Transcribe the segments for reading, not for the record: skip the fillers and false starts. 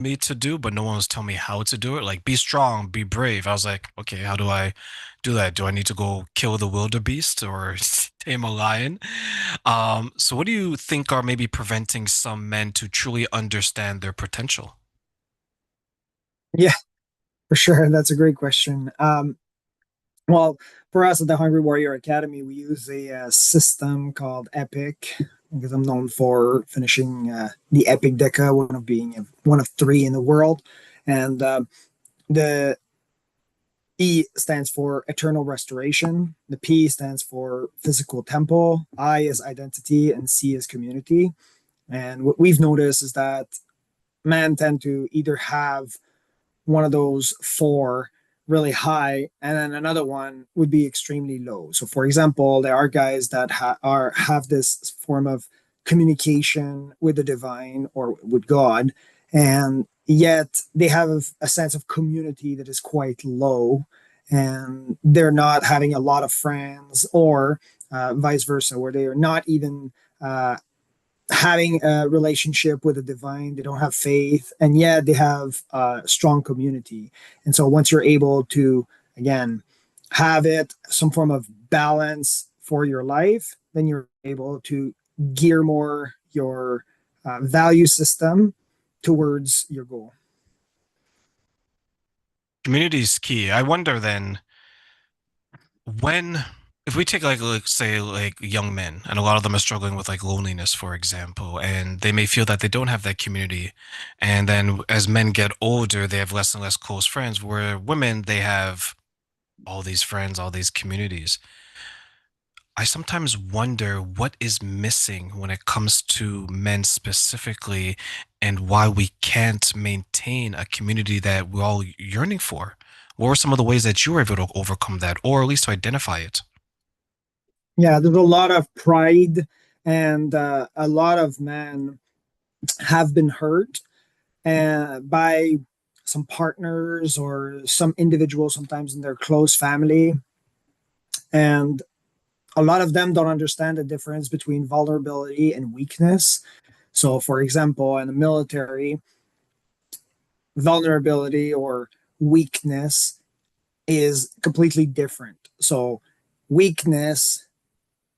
me to do, but no one was telling me how to do it. Like, be strong, be brave. I was like, okay, how do I do that? Do I need to go kill the wildebeest or tame a lion? So what do you think are maybe preventing some men to truly understand their potential? Yeah, for sure. That's a great question. Well, for us at the Hungry Warrior Academy, we use a system called Epic because I'm known for finishing the Epic Deca, one of being one of three in the world. And the E stands for eternal restoration. The P stands for physical temple. I is identity, and C is community. And what we've noticed is that men tend to either have one of those four really high, and then another one would be extremely low. So, for example, there are guys that have this form of communication with the divine or with God, and yet they have a sense of community that is quite low, and they're not having a lot of friends, or vice versa, where they are not even having a relationship with the divine. They don't have faith, and yet they have a strong community. And so once you're able to, again, have it some form of balance for your life, then you're able to gear more your value system towards your goal. Community is key. I wonder then, when if we take like say like young men, and a lot of them are struggling with like loneliness, for example, and they may feel that they don't have that community, and then as men get older they have less and less close friends, where women, they have all these friends, all these communities. I sometimes wonder what is missing when it comes to men specifically, and why we can't maintain a community that we're all yearning for. What were some of the ways that you were able to overcome that, or at least to identify it? Yeah, there's a lot of pride, and a lot of men have been hurt by some partners or some individuals, sometimes in their close family. And a lot of them don't understand the difference between vulnerability and weakness. So, for example, in the military, vulnerability or weakness is completely different. So, weakness,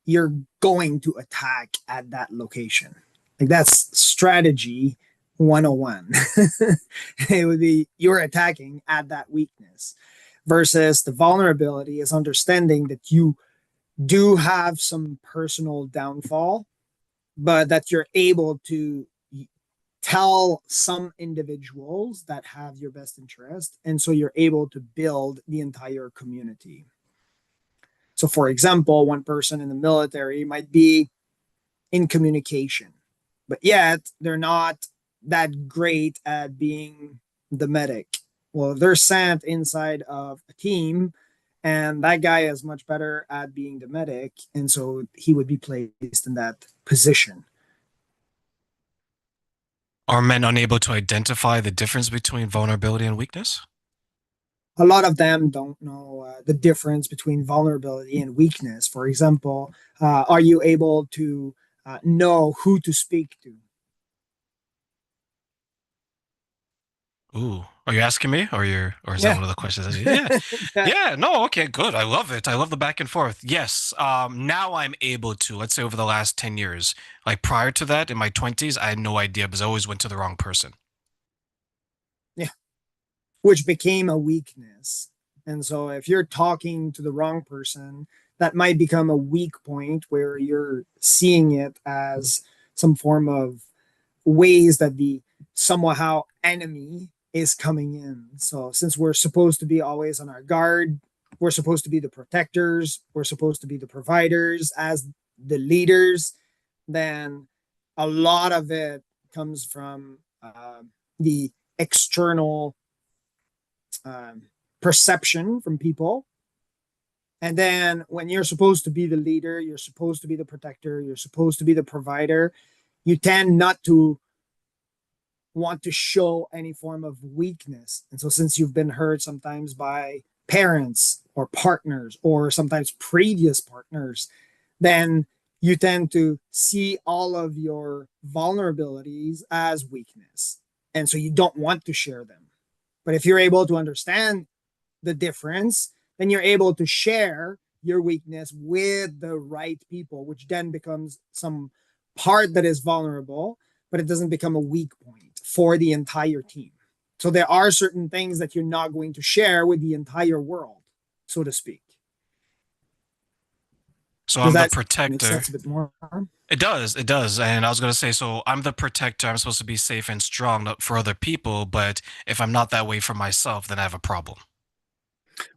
you're going to attack at that location. Like that's strategy 101. It would be you're attacking at that weakness versus the vulnerability is understanding that you do have some personal downfall, but that you're able to tell some individuals that have your best interest. And so you're able to build the entire community. So, for example, one person in the military might be in communication, but yet they're not that great at being the medic. Well, they're sent inside of a team, and that guy is much better at being the medic, and so he would be placed in that position. Are men unable to identify the difference between vulnerability and weakness? A lot of them don't know the difference between vulnerability and weakness. For example, are you able to know who to speak to? Ooh, are you asking me, or is that Yeah. one of the questions that yeah, Yeah. yeah, no, okay, good. I love it. I love the back and forth. Yes. Now I'm able to, let's say over the last 10 years. Like prior to that, in my 20s, I had no idea because I always went to the wrong person. Yeah. Which became a weakness. And so if you're talking to the wrong person, that might become a weak point where you're seeing it as some form of ways that the somehow enemy is coming in. So since we're supposed to be always on our guard, we're supposed to be the protectors, we're supposed to be the providers as the leaders, then a lot of it comes from the external um, perception from people. And then when you're supposed to be the leader, you're supposed to be the protector, you're supposed to be the provider, you tend not to want to show any form of weakness. And so, since you've been hurt sometimes by parents or partners or sometimes previous partners, then you tend to see all of your vulnerabilities as weakness. And so you don't want to share them. But if you're able to understand the difference, then you're able to share your weakness with the right people, which then becomes some part that is vulnerable, but it doesn't become a weak point for the entire team. So there are certain things that you're not going to share with the entire world, so to speak. So Does I'm the that make protector. sense a bit more? It does. And I was gonna say, so I'm the protector. I'm supposed to be safe and strong for other people, but if I'm not that way for myself, then I have a problem.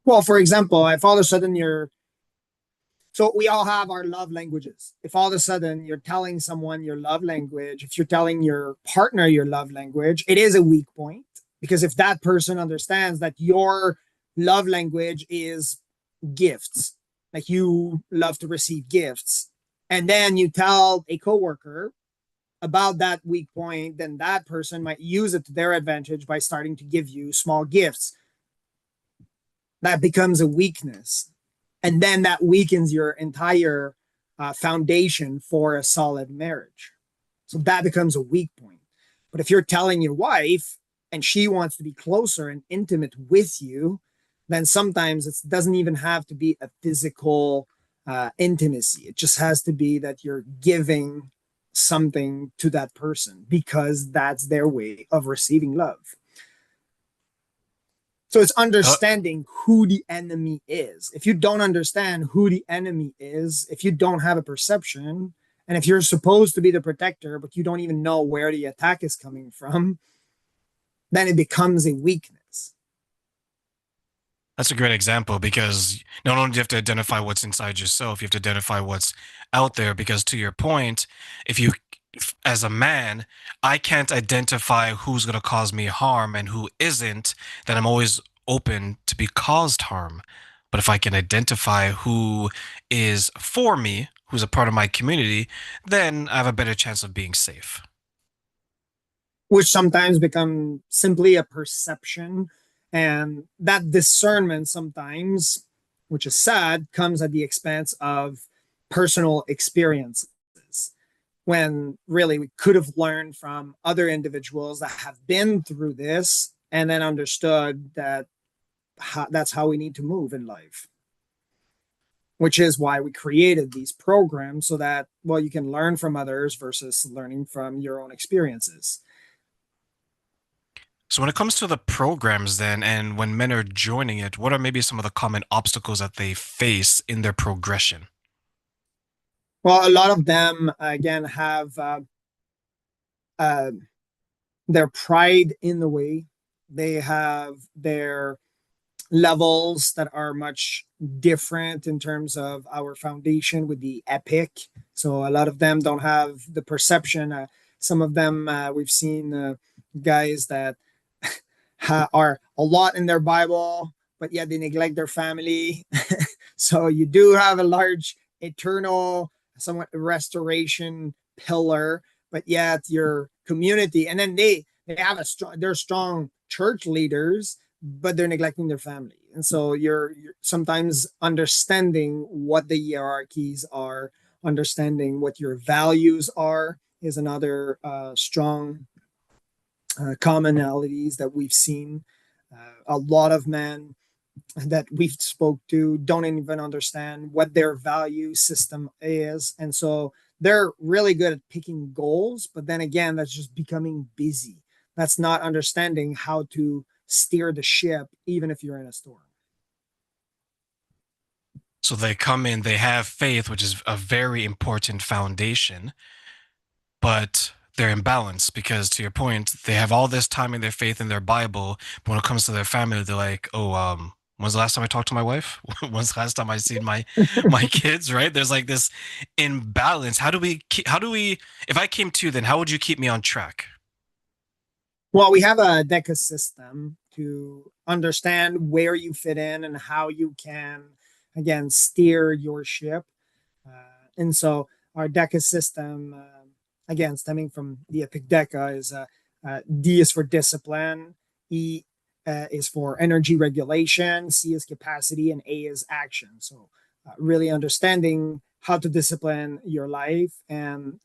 Well, for example, if all of a sudden you're so we all have our love languages. If all of a sudden you're telling someone your love language, if you're telling your partner your love language, it is a weak point because if that person understands that your love language is gifts, like you love to receive gifts, and then you tell a coworker about that weak point, then that person might use it to their advantage by starting to give you small gifts. That becomes a weakness, and then that weakens your entire foundation for a solid marriage. So that becomes a weak point. But if you're telling your wife and she wants to be closer and intimate with you, then sometimes it doesn't even have to be a physical intimacy. It just has to be that you're giving something to that person because that's their way of receiving love. So it's Uh, understanding who the enemy is. If you don't understand who the enemy is, if you don't have a perception, and if you're supposed to be the protector, but you don't even know where the attack is coming from, then it becomes a weakness. That's a great example because not only do you have to identify what's inside yourself, you have to identify what's out there. Because to your point, if, as a man, I can't identify who's going to cause me harm and who isn't, then I'm always open to be caused harm. But if I can identify who is for me, who's a part of my community, then I have a better chance of being safe. Which sometimes become simply a perception. And that discernment sometimes, which is sad, comes at the expense of personal experiences. When really we could have learned from other individuals that have been through this and then understood that that's how we need to move in life, which is why we created these programs so that, well, you can learn from others versus learning from your own experiences. So when it comes to the programs then, and when men are joining it, what are maybe some of the common obstacles that they face in their progression? Well, a lot of them, again, have uh, their pride in the way. They have their levels that are much different in terms of our foundation with the epic. So a lot of them don't have the perception. Some of them we've seen guys that are a lot in their Bible, but yet they neglect their family. So you do have a large eternal, somewhat restoration pillar, but yet your community, and then they have a strong, they're strong church leaders, but they're neglecting their family. And so you're sometimes understanding what the hierarchies are, understanding what your values are is another strong commonalities that we've seen. A lot of men that we've spoke to don't even understand what their value system is, and so they're really good at picking goals. But then again, that's just becoming busy. That's not understanding how to steer the ship, even if you're in a storm. So they come in, they have faith, which is a very important foundation, but they're imbalanced because, to your point, they have all this time in their faith in their Bible, but when it comes to their family, they're like, "Oh, when's the last time I talked to my wife? When's the last time I seen my kids?" Right? There's like this imbalance. How do we? If I came to you, then how would you keep me on track? Well, we have a DECA system to understand where you fit in and how you can, again, steer your ship. And so our DECA system, again, stemming from the Epic DECA, is D is for discipline, E is for energy regulation, C is capacity, and A is action. So really understanding how to discipline your life. And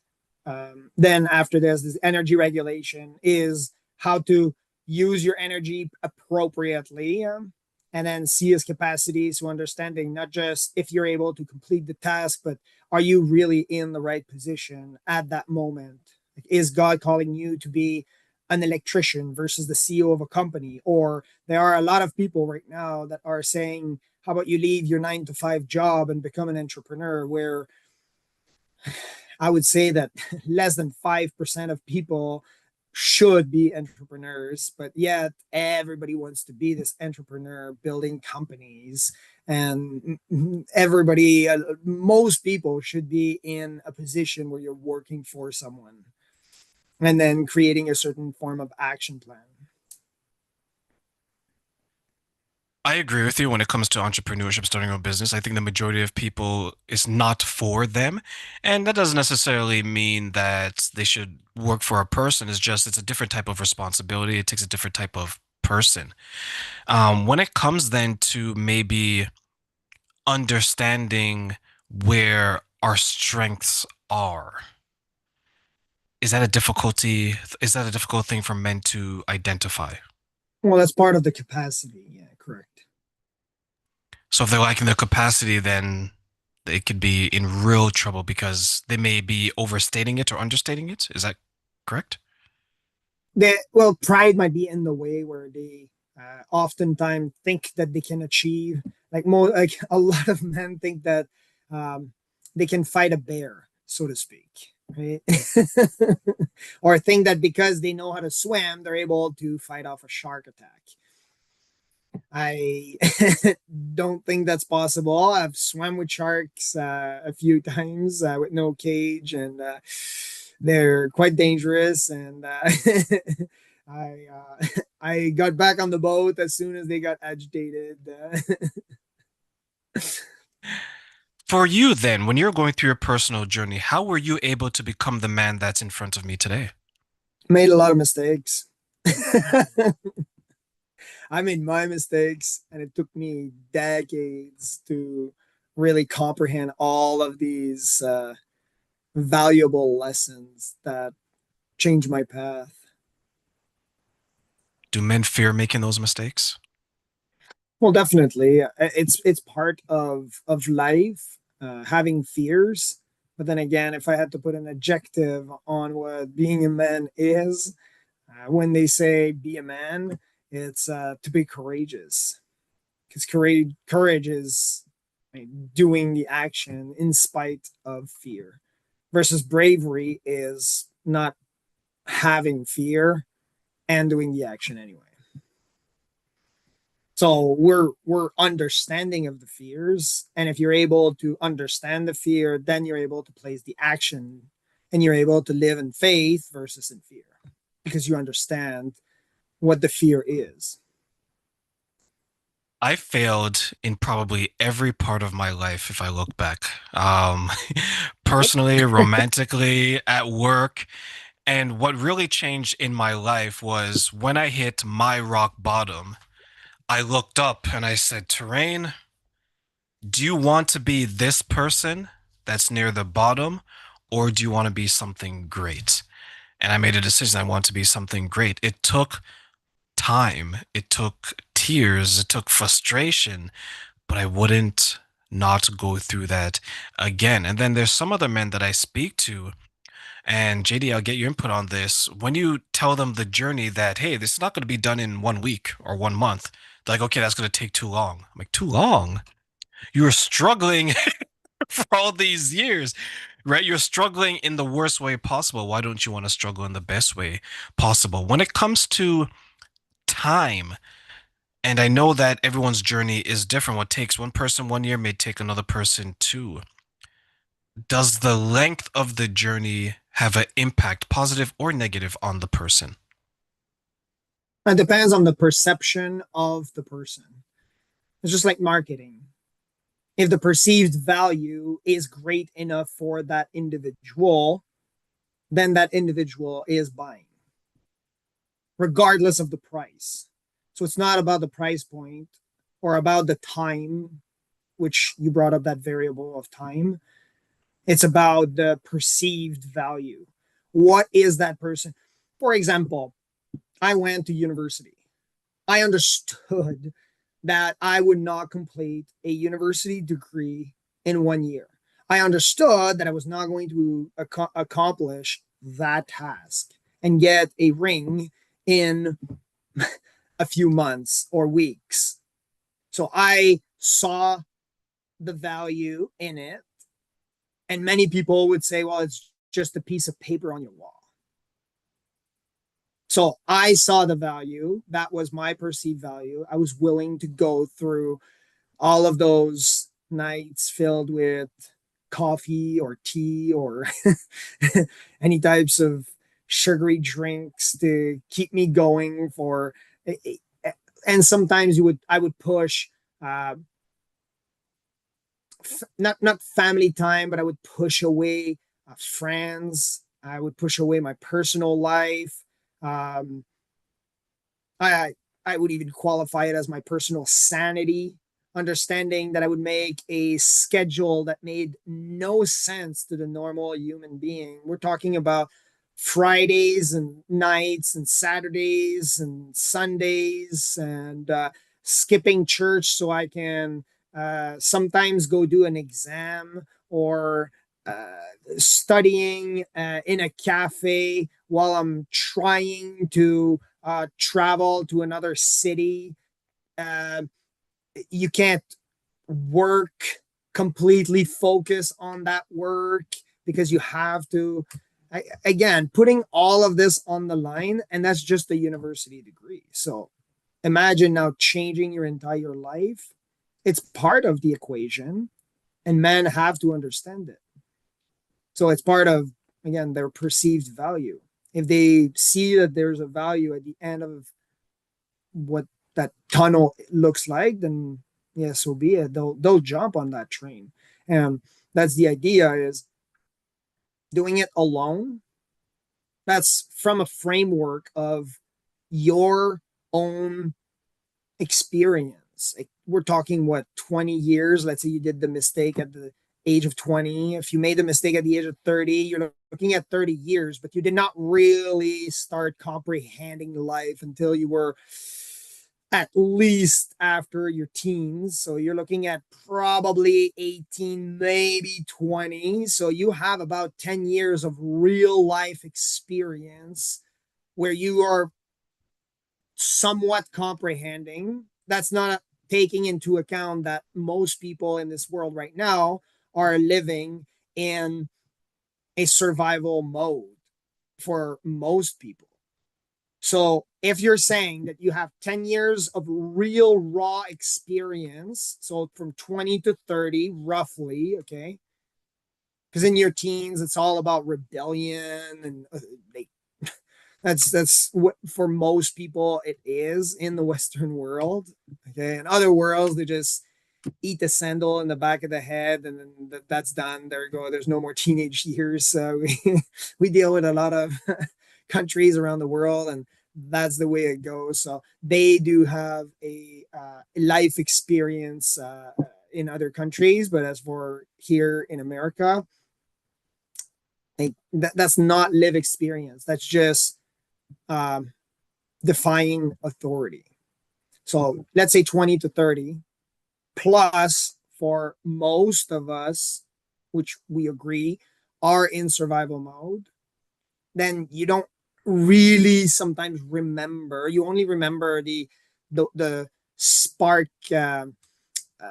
then after this energy regulation is how to use your energy appropriately, and then see his capacities, so understanding not just if you're able to complete the task, but are you really in the right position at that moment? Like, is God calling you to be an electrician versus the CEO of a company? Or there are a lot of people right now that are saying, how about you leave your 9 to 5 job and become an entrepreneur? Where I would say that less than 5% of people should be entrepreneurs, but yet everybody wants to be this entrepreneur building companies. And everybody, most people should be in a position where you're working for someone and then creating a certain form of action plan. I agree with you when it comes to entrepreneurship, starting a business. I think the majority of people is not for them. And that doesn't necessarily mean that they should work for a person. It's just it's a different type of responsibility. It takes a different type of person. When it comes then to maybe understanding where our strengths are, is that a difficulty? Is that a difficult thing for men to identify? Well, that's part of the capacity. Yeah, correct. So if they're lacking their capacity, then they could be in real trouble because they may be overstating it or understating it. Is that correct? Well, pride might be in the way where they oftentimes think that they can achieve, like more like a lot of men think that um, they can fight a bear, so to speak, right? Or think that because they know how to swim, they're able to fight off a shark attack. I don't think that's possible. I've swum with sharks a few times with no cage, and they're quite dangerous. And I I got back on the boat as soon as they got agitated. For you, then, when you're going through your personal journey, how were you able to become the man that's in front of me today? Made a lot of mistakes. I made my mistakes, and it took me decades to really comprehend all of these valuable lessons that changed my path. Do men fear making those mistakes? Well, definitely, it's part of life, having fears. But then again, if I had to put an adjective on what being a man is, when they say be a man, it's to be courageous. Because courage is doing the action in spite of fear, versus bravery is not having fear and doing the action anyway. So we're understanding of the fears, and if you're able to understand the fear, then you're able to place the action, and you're able to live in faith versus in fear, because you understand what the fear is. I failed in probably every part of my life if I look back. Yep. Personally, romantically, at work. And what really changed in my life was when I hit my rock bottom, I looked up and I said, Terrain, do you want to be this person that's near the bottom, or do you want to be something great? And I made a decision I want to be something great. It took time, it took tears, it took frustration, but I wouldn't not go through that again. And then there's some other men that I speak to, and JD, I'll get your input on this. When you tell them the journey that, hey, this is not going to be done in 1 week or 1 month, they're like, okay, that's going to take too long. I'm like, too long? You were struggling for all these years, right? You're struggling in the worst way possible. Why don't you want to struggle in the best way possible? When it comes to time, and I know that everyone's journey is different. What takes one person 1 year may take another person two. Does the length of the journey have an impact, positive or negative, on the person? It depends on the perception of the person. It's just like marketing. If the perceived value is great enough for that individual, then that individual is buying, regardless of the price. So it's not about the price point or about the time, which you brought up that variable of time. It's about the perceived value. What is that person? For example, I went to university. I understood that I would not complete a university degree in 1 year. I understood that I was not going to accomplish that task and get a ring in a few months or weeks. So I saw the value in it. And many people would say, well, it's just a piece of paper on your wall. So I saw the value. That was my perceived value. I was willing to go through all of those nights filled with coffee or tea or any types of sugary drinks to keep me going for, and sometimes I would push uh, not family time, but I would push away friends. I would push away my personal life. um, I I would even qualify it as my personal sanity, understanding that I would make a schedule that made no sense to the normal human being. We're talking about Fridays and nights and Saturdays and Sundays and skipping church so I can sometimes go do an exam or studying in a cafe while I'm trying to travel to another city. Uh, you can't work completely focus on that work because you have to, again, putting all of this on the line, and that's just a university degree. So imagine now changing your entire life. It's part of the equation, and men have to understand it. So it's part of, again, their perceived value. If they see that there's a value at the end of what that tunnel looks like, then yeah, so be it. They'll jump on that train. And that's the idea, is doing it alone. That's from a framework of your own experience. Like, we're talking what, 20 years. Let's say you did the mistake at the age of 20. If you made the mistake at the age of 30, you're looking at 30 years, but you did not really start comprehending life until you were at least after your teens. So you're looking at probably 18, maybe 20. So you have about 10 years of real life experience where you are somewhat comprehending. That's not taking into account that most people in this world right now are living in a survival mode for most people. So if you're saying that you have 10 years of real raw experience, so from 20 to 30, roughly, okay? Because in your teens, it's all about rebellion and they, that's what for most people it is in the Western world. Okay, in other worlds, they just eat the sandal in the back of the head, and then that's done. There you go. There's no more teenage years. We deal with a lot of countries around the world, and that's the way it goes. So they do have a life experience in other countries, but as for here in America, that's not live experience. That's just um, defying authority. So let's say 20 to 30 plus for most of us, which we agree are in survival mode, then you don't really sometimes remember. You only remember the spark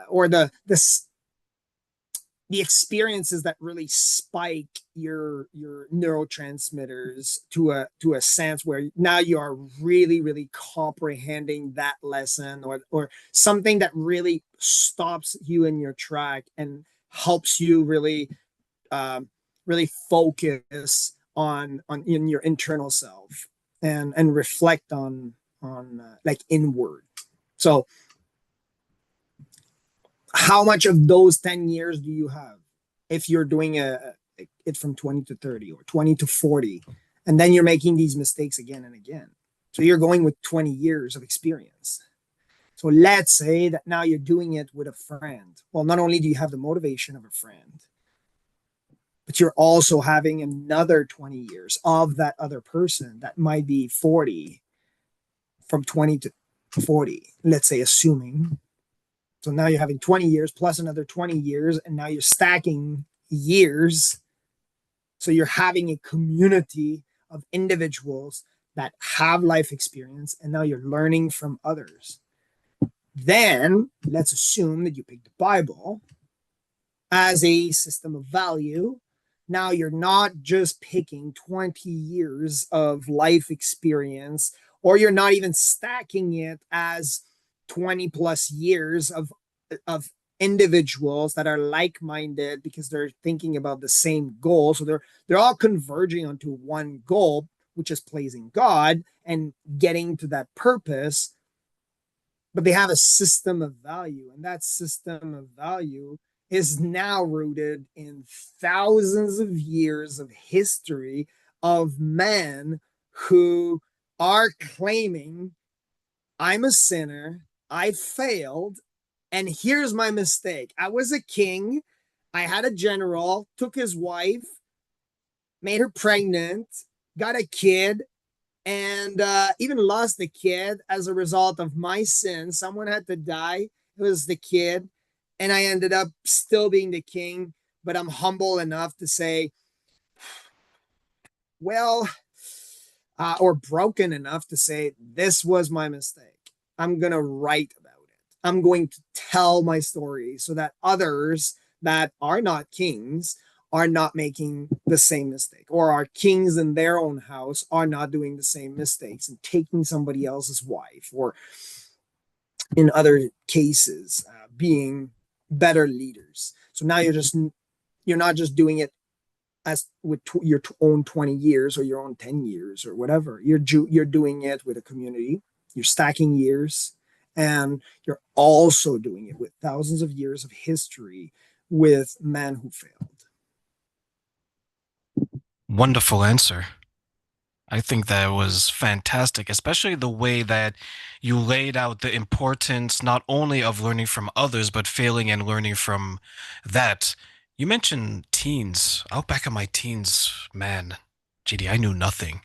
or the experiences that really spike your neurotransmitters to a sense where now you are really comprehending that lesson, or something that really stops you in your track and helps you really focus on in your internal self and reflect on like inward. So how much of those 10 years do you have if you're doing it from 20 to 30 or 20 to 40, and then you're making these mistakes again and again? So you're going with 20 years of experience. So let's say that now you're doing it with a friend. Well, not only do you have the motivation of a friend, but you're also having another 20 years of that other person that might be 40. from 20 to 40, let's say, assuming. So now you're having 20 years plus another 20 years, and now you're stacking years. So you're having a community of individuals that have life experience, and now you're learning from others. Then let's assume that you pick the Bible as a system of value. Now you're not just picking 20 years of life experience, or you're not even stacking it as 20 plus years of individuals that are like-minded because they're thinking about the same goal. So they're all converging onto one goal, which is pleasing God and getting to that purpose, but they have a system of value, and that system of value is now rooted in thousands of years of history of men who are claiming, I'm a sinner, I failed, and here's my mistake. I was a king, I had a general, took his wife, made her pregnant, got a kid, and even lost the kid as a result of my sin. Someone had to die. It was the kid. And I ended up still being the king, but I'm humble enough to say, well, or broken enough to say, this was my mistake. I'm going to write about it. I'm going to tell my story so that others that are not kings are not making the same mistake, or are kings in their own house are not doing the same mistakes and taking somebody else's wife, or in other cases, being better leaders. So now you're not just doing it as with your own 20 years or your own 10 years or whatever. You're doing it with a community. You're stacking years, and you're also doing it with thousands of years of history with men who failed. Wonderful answer. I think that was fantastic, especially the way that you laid out the importance not only of learning from others, but failing and learning from that. You mentioned teens. I look back at my teens, man, GD, I knew nothing.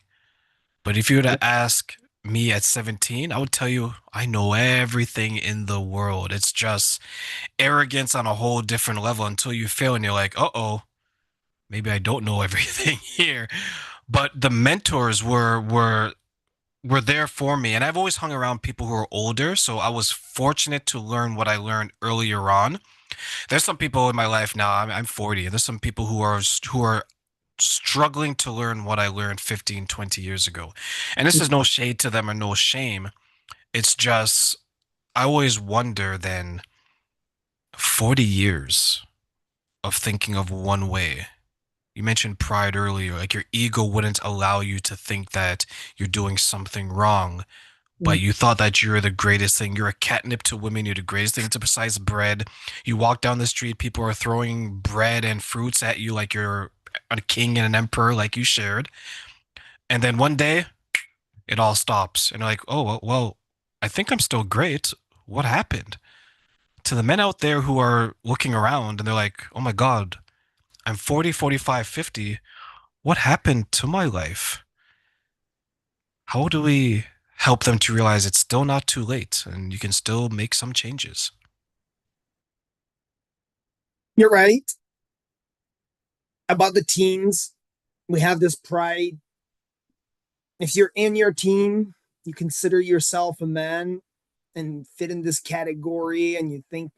But if you were Yeah. to ask me at 17, I would tell you I know everything in the world. It's just arrogance on a whole different level until you fail and you're like, uh-oh, maybe I don't know everything here. But the mentors were there for me, and I've always hung around people who are older, so I was fortunate to learn what I learned earlier on. There's some people in my life now. I'm 40, and there's some people who are struggling to learn what I learned 15, 20 years ago. And this is no shade to them or no shame. It's just I always wonder then 40 years of thinking of one way. You mentioned pride earlier, like your ego wouldn't allow you to think that you're doing something wrong, but you thought that you're the greatest thing. You're a catnip to women. You're the greatest thing to besides bread. You walk down the street, people are throwing bread and fruits at you like you're a king and an emperor, like you shared. And then one day, it all stops, and you're like, oh well, I think I'm still great. What happened? To the men out there who are looking around and they're like, oh my God, I'm 40, 45, 50. What happened to my life? How do we help them to realize it's still not too late and you can still make some changes? You're right about the teens. We have this pride. If you're in your team, you consider yourself a man and fit in this category, and you think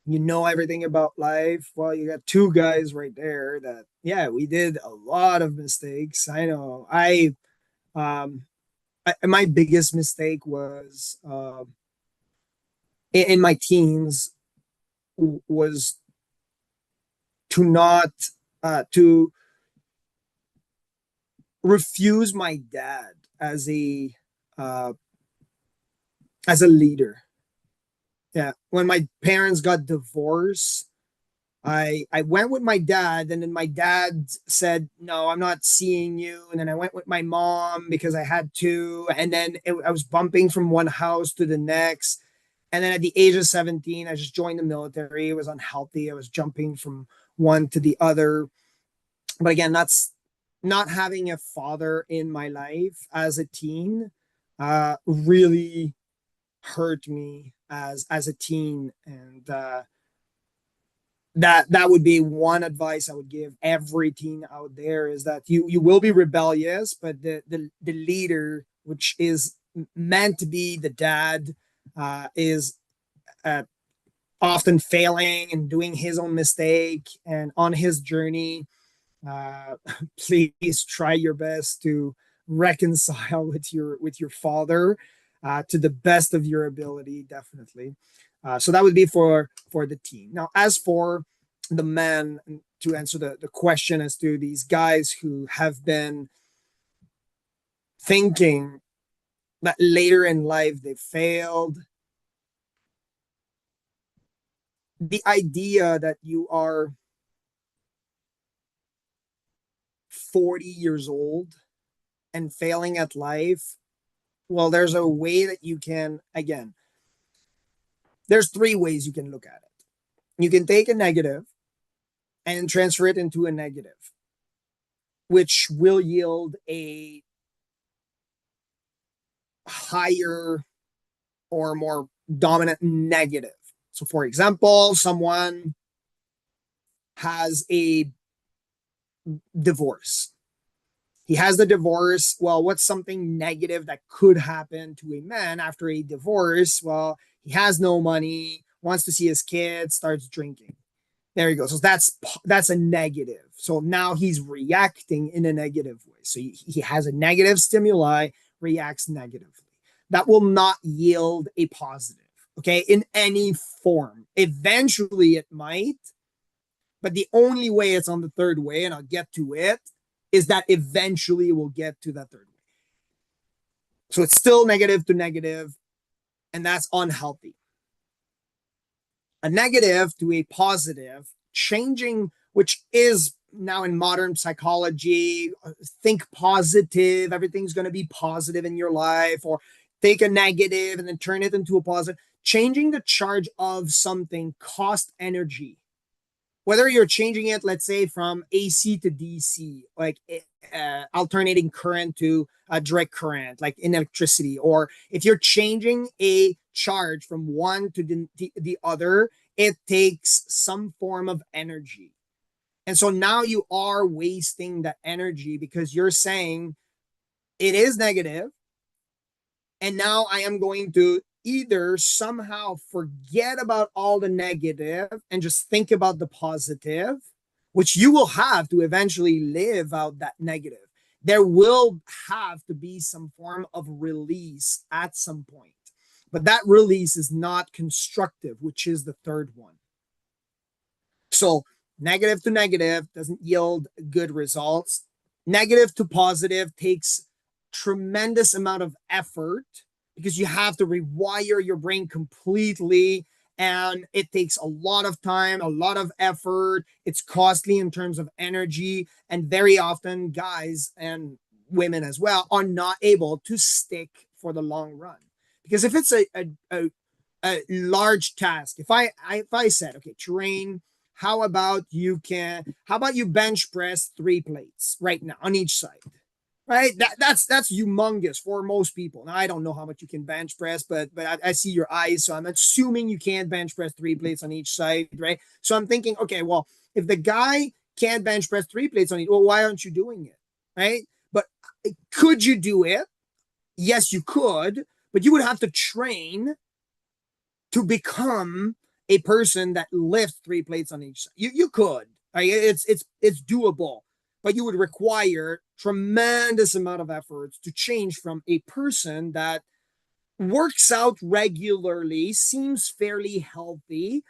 you know everything about life. Well, you got two guys right there that, yeah, we did a lot of mistakes. I know. Um, my biggest mistake was in my teens was to not to refuse my dad uh, as a leader. Yeah, when my parents got divorced, I went with my dad, and then my dad said, "No, I'm not seeing you." And then I went with my mom because I had to, and then I was bumping from one house to the next. And then at the age of 17, I just joined the military. It was unhealthy. I was jumping from one to the other. But again, that's not having a father in my life as a teen. really hurt me as a teen, and that would be one advice I would give every teen out there, is that you will be rebellious, but the leader, which is meant to be the dad, is uh, often failing and doing his own mistake and on his journey. uh, Please try your best to reconcile with your father, to the best of your ability, definitely. So that would be for the team. Now, as for the men, to answer the question as to these guys who have been thinking that later in life they failed, the idea that you are 40 years old and failing at life, well, there's a way that you can, again, there's three ways you can look at it. You can take a negative and transfer it into a negative, which will yield a higher or more dominant negative. So, for example, someone has a divorce. He has the divorce. Well, what's something negative that could happen to a man after a divorce? Well, he has no money, wants to see his kids, starts drinking. There you go. So that's a negative. So now he's reacting in a negative way. So he has a negative stimuli, reacts negatively. That will not yield a positive, okay, in any form. Eventually it might, but the only way it's on the third way, and I'll get to it, is that eventually we'll get to that third way. So it's still negative to negative, and that's unhealthy. A negative to a positive, changing, which is now in modern psychology, think positive, everything's going to be positive in your life, or take a negative and then turn it into a positive. Changing the charge of something costs energy. Whether you're changing it, let's say, from AC to DC, like alternating current to direct current, like in electricity, or if you're changing a charge from one to the other, it takes some form of energy. And so now you are wasting that energy because you're saying it is negative, and now I am going to either somehow forget about all the negative and just think about the positive, which you will have to eventually live out that negative. There will have to be some form of release at some point. But that release is not constructive, which is the third one. So negative to negative doesn't yield good results. Negative to positive takes tremendous amount of effort because you have to rewire your brain completely, and it takes a lot of time, a lot of effort. It's costly in terms of energy, and very often guys and women as well are not able to stick for the long run. Because if it's a large task, if I said, okay, train, how about you bench press 3 plates right now on each side, right? That's humongous for most people. Now I don't know how much you can bench press, but I see your eyes, so I'm assuming you can't bench press 3 plates on each side, right? So I'm thinking, okay, well, if the guy can't bench press 3 plates on each, well, why aren't you doing it, right? But could you do it? Yes, you could, but you would have to train to become a person that lifts 3 plates on each side. You could. Right? It's doable, but you would require tremendous amount of efforts to change from a person that works out regularly, seems fairly healthy,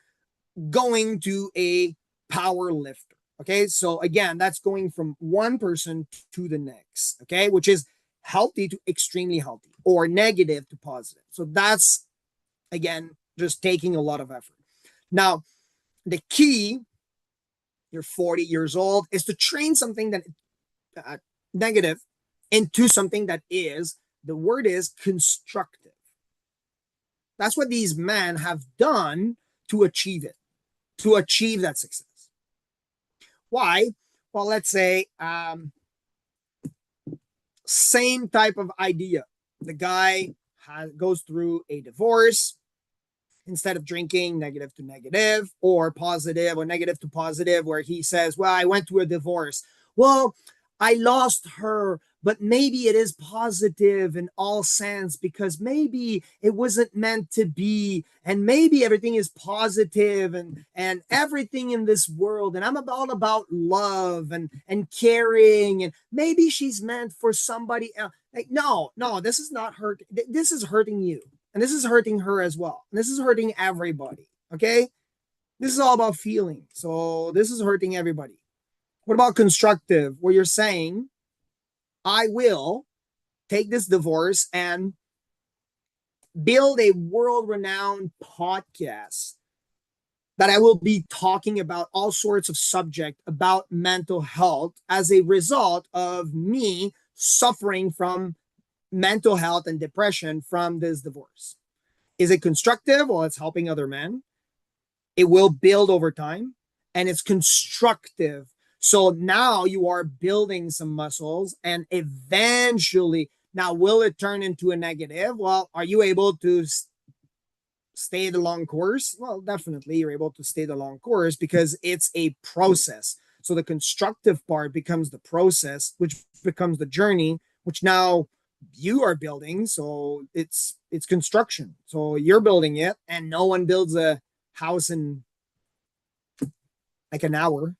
going to a power lifter. Okay, so again, that's going from one person to the next. Okay, which is healthy to extremely healthy, or negative to positive. So that's, again, just taking a lot of effort. Now, the key, you're 40 years old, is to train something that negative into something that is, the word is constructive. That's what these men have done to achieve it, to achieve that success. Why? Well, let's say same type of idea. The guy goes through a divorce. Instead of drinking, negative to negative, or positive or negative to positive, where he says, well, I went through a divorce. Well, I lost her, but maybe it is positive in all sense because maybe it wasn't meant to be, and maybe everything is positive, and everything in this world, and I'm all about love and caring, and maybe she's meant for somebody else. Like, no, this is not hurt. This is hurting you, and this is hurting her as well. And this is hurting everybody. Okay. This is all about feeling. So this is hurting everybody. What about constructive, where you're saying, I will take this divorce and build a world renowned podcast that I will be talking about all sorts of subject about mental health as a result of me suffering from mental health and depression from this divorce. Is it constructive? Well, it's helping other men. It will build over time, and it's constructive. So now you are building some muscles, and eventually, now will it turn into a negative? Well, are you able to stay the long course? Well, definitely you're able to stay the long course because it's a process. So the constructive part becomes the process, which becomes the journey, which now you are building. So it's construction. So you're building it, and no one builds a house in like an hour.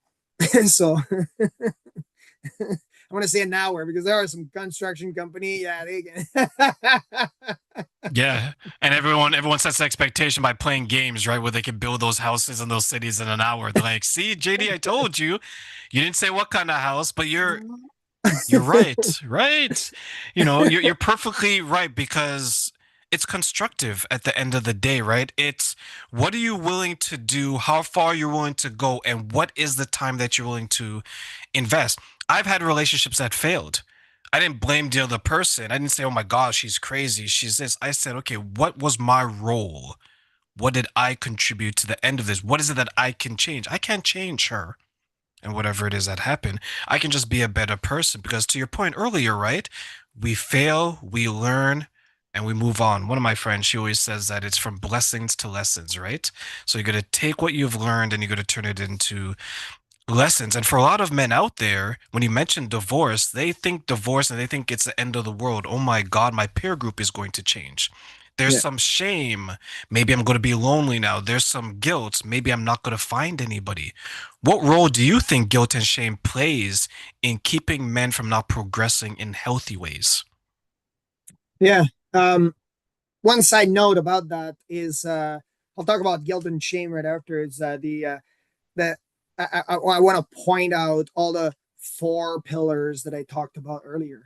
So I want to say an hour because there are some construction company. Yeah, they can. Yeah, and everyone sets the expectation by playing games, right, where they can build those houses in those cities in an hour. They're like, "See, JD, I told you. You didn't say what kind of house, but you're right, right. You're perfectly right because it's constructive at the end of the day, right? It's what are you willing to do, how far you're willing to go, and what is the time that you're willing to invest. I've had relationships that failed. I didn't blame the other person. I didn't say, "Oh my gosh, she's crazy. She's this." I said, "Okay, what was my role? What did I contribute to the end of this? What is it that I can change? I can't change her and whatever it is that happened. I can just be a better person because to your point earlier, right? We fail, we learn, and we move on. One of my friends, she always says that it's from blessings to lessons, right? So you're going to take what you've learned and you're going to turn it into lessons. And for a lot of men out there, when you mention divorce, they think divorce and they think it's the end of the world. Oh my God, my peer group is going to change. There's Yeah. some shame. Maybe I'm going to be lonely now. There's some guilt. Maybe I'm not going to find anybody. What role do you think guilt and shame plays in keeping men from not progressing in healthy ways? Yeah. One side note about that is I'll talk about guilt and shame right after. Is the I want to point out all the four pillars that I talked about earlier.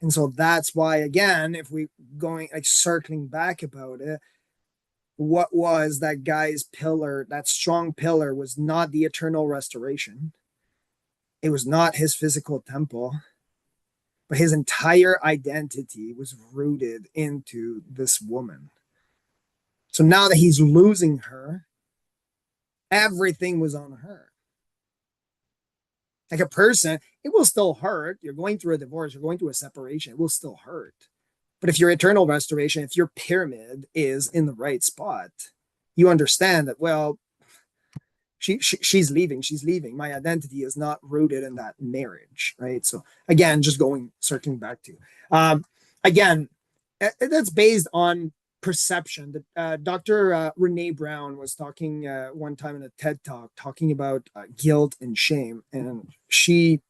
And so that's why, again, if we going like circling back about it, what was that guy's pillar, that strong pillar was not the eternal restoration. It was not his physical temple, but his entire identity was rooted into this woman. So now that he's losing her, everything was on her. Like a person, it will still hurt. You're going through a divorce, you're going through a separation, it will still hurt. But if your eternal restoration, if your pyramid is in the right spot, you understand that, well, she's leaving. She's leaving. My identity is not rooted in that marriage, right? So again, just circling back to, um, again, that's based on perception. Dr. Renee Brown was talking one time in a TED talk, talking about guilt and shame, and she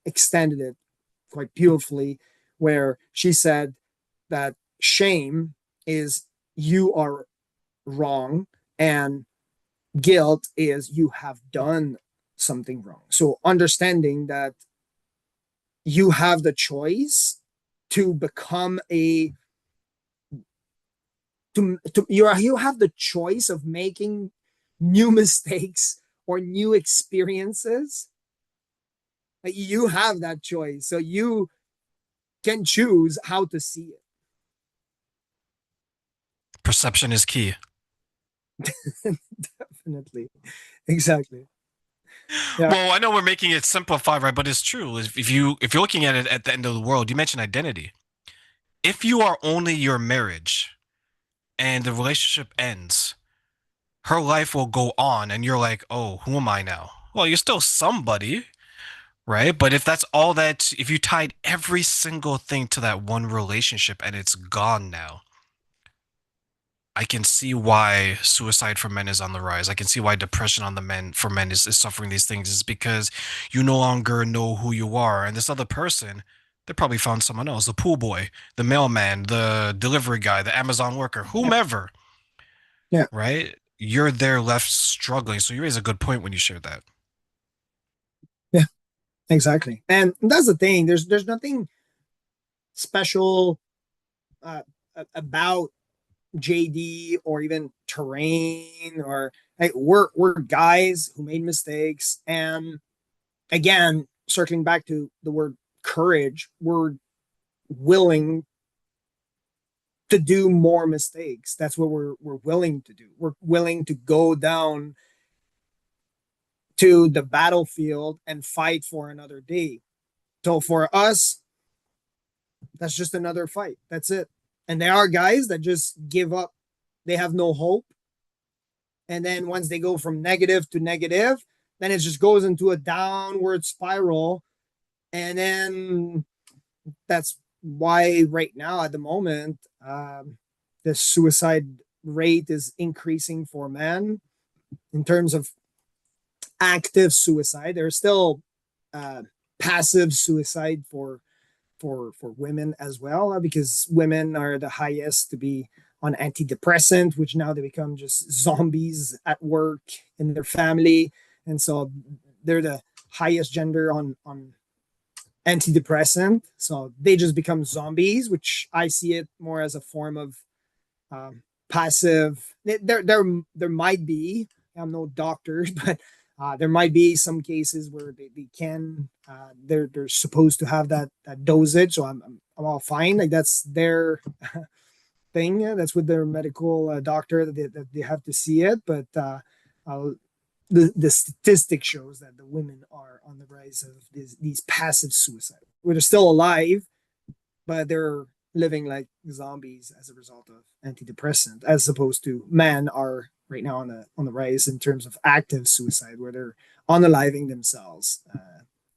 extended it quite beautifully, where she said that shame is you are wrong, and guilt is you have done something wrong. So understanding that you have the choice to become a to you have the choice of making new mistakes or new experiences. Like, you have that choice, so you can choose how to see Perception is key. it. Definitely. Exactly. Yeah. Well, I know we're making it simplified, right? But it's true. If you're looking at it at the end of the world, you mentioned identity. If you are only your marriage and the relationship ends, her life will go on and you're like, oh, who am I now? Well, you're still somebody, right? But if that's all that, if you tied every single thing to that one relationship and it's gone now, I can see why suicide for men is on the rise. I can see why depression on the men for men is suffering these things is because you no longer know who you are. And this other person, they probably found someone else, the pool boy, the mailman, the delivery guy, the Amazon worker, Yeah, whomever, yeah, right? You're there left struggling. So you raise a good point when you share that. yeah, exactly. And that's the thing. There's nothing special uh, about JD or even Terrain or like we're guys who made mistakes. And again, circling back to the word courage, we're willing to do more mistakes. That's what we're willing to do. We're willing to go down to the battlefield and fight for another day. So for us, that's just another fight. That's it. And there are guys that just give up. They have no hope. And then once they go from negative to negative, then it just goes into a downward spiral. And then that's why right now at the moment, the suicide rate is increasing for men in terms of active suicide. There's still uh, passive suicide for women as well, because women are the highest to be on antidepressant, which now they become just zombies at work in their family, and so they're the highest gender on antidepressant. So they just become zombies, which I see it more as a form of passive. There might be. I'm no doctor, but there might be some cases where they can they're supposed to have that dosage. So I'm all fine. Like that's their thing. That's with their medical doctor that they have to see it. But uh, the statistic shows that the women are on the rise of these passive suicide, where they're still alive, but they're living like zombies as a result of antidepressant, as opposed to men are right now on the rise in terms of active suicide, where they're unaliving themselves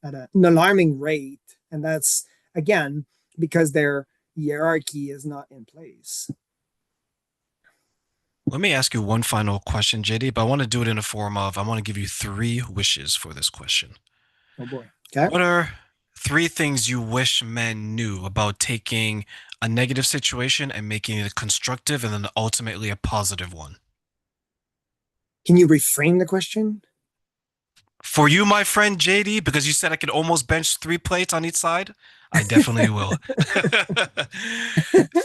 at an alarming rate, and that's again because hierarchy is not in place. Let me ask you one final question, JD, but I want to do it in a form of I want to give you three wishes for this question. Oh boy. Okay. What are three things you wish men knew about taking a negative situation and making it constructive and then ultimately a positive one? Can you reframe the question? For you, my friend JD, because you said I could almost bench 3 plates on each side, I definitely will.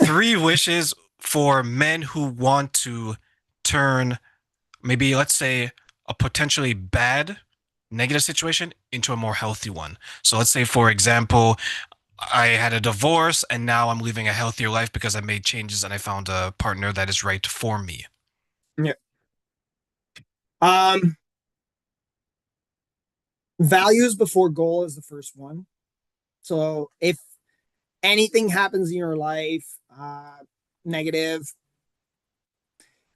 Three wishes for men who want to turn maybe, let's say, a potentially bad negative situation into a more healthy one. So let's say, for example, I had a divorce and now I'm living a healthier life because I made changes and I found a partner that is right for me. Yeah. Um, Values before goal is the first one. So if anything happens in your life, negative,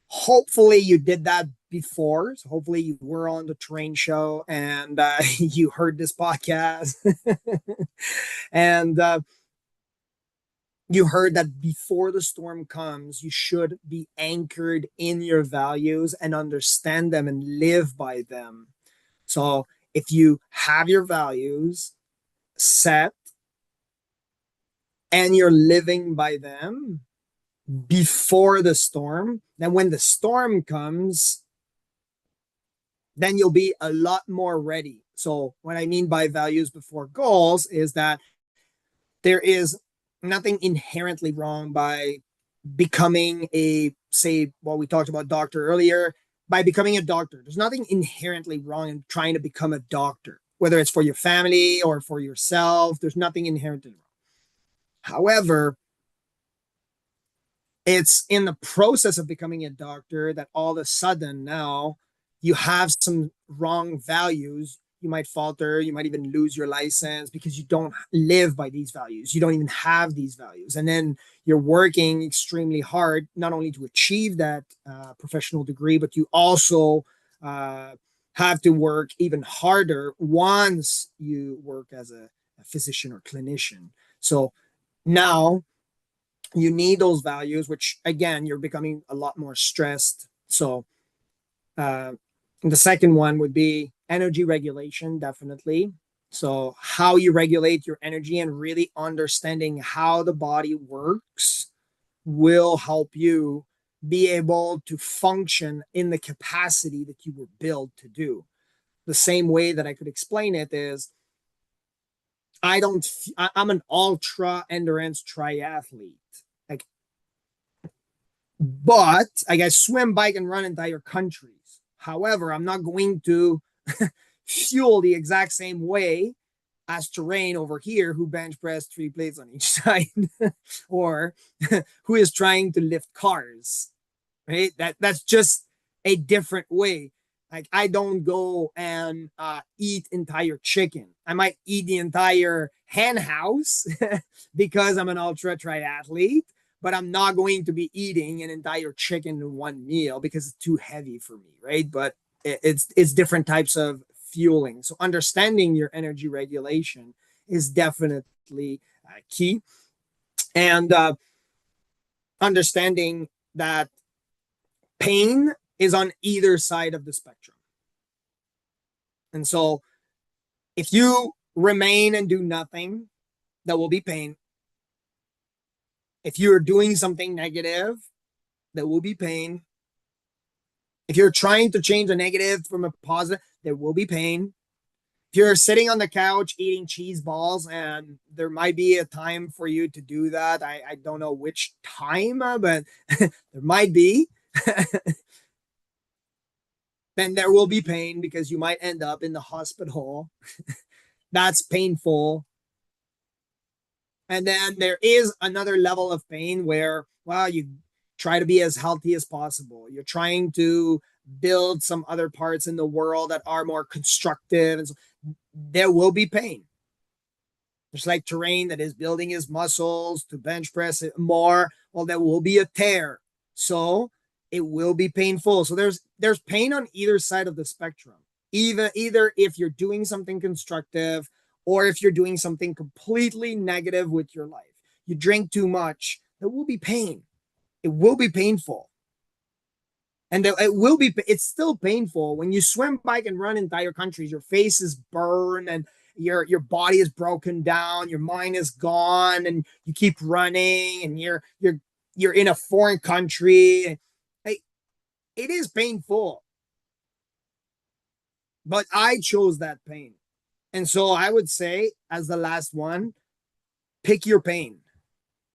hopefully you did that before. So hopefully you were on the train show and you heard this podcast and you heard that before the storm comes, you should be anchored in your values and understand them and live by them. So if you have your values set and you're living by them before the storm, then when the storm comes, then you'll be a lot more ready. So, what I mean by values before goals is that there is nothing inherently wrong by becoming say, what we talked about doctor earlier, by becoming a doctor. There's nothing inherently wrong in trying to become a doctor, whether it's for your family or for yourself. There's nothing inherently wrong. However, it's in the process of becoming a doctor that all of a sudden now you have some wrong values. you might falter, you might even lose your license because you don't live by these values. You don't even have these values. And then you're working extremely hard, not only to achieve that professional degree, but you also uh, have to work even harder once you work as a physician or clinician. So now you need those values, which again, you're becoming a lot more stressed. So uh, the second one would be energy regulation, definitely. So, how you regulate your energy and really understanding how the body works will help you be able to function in the capacity that you were built to do. The same way that I could explain it is I don't, I'm an ultra endurance triathlete. Like, but I guess swim, bike, and run entire countries. However, I'm not going to fuel the exact same way as terrain over here who bench press 3 plates on each side or who is trying to lift cars, right? That's just a different way. Like I don't go and eat entire chicken. I might eat the entire hen house because I'm an ultra triathlete, but I'm not going to be eating an entire chicken in one meal because it's too heavy for me, right? But it's different types of fueling. So understanding your energy regulation is definitely key, and understanding that pain is on either side of the spectrum. And so if you remain and do nothing, there will be pain. If you're doing something negative, there will be pain. If you're trying to change a negative from a positive, there will be pain. If you're sitting on the couch eating cheese balls, and there might be a time for you to do that. I don't know which time, but there might be. Then there will be pain because you might end up in the hospital. That's painful. And then there is another level of pain where, well, you try to be as healthy as possible. You're trying to build some other parts in the world that are more constructive. And so there will be pain. Just like terrain that is building his muscles to bench press it more, well, there will be a tear. So it will be painful. So there's pain on either side of the spectrum. Either if you're doing something constructive or if you're doing something completely negative with your life. You drink too much, there will be pain. It will be painful. And it will be, it's still painful when you swim, bike, and run entire countries. Your face is burned and your body is broken down, your mind is gone, and you keep running, and you're in a foreign country. Like, it is painful, but I chose that pain. And so I would say, as the last one, pick your pain.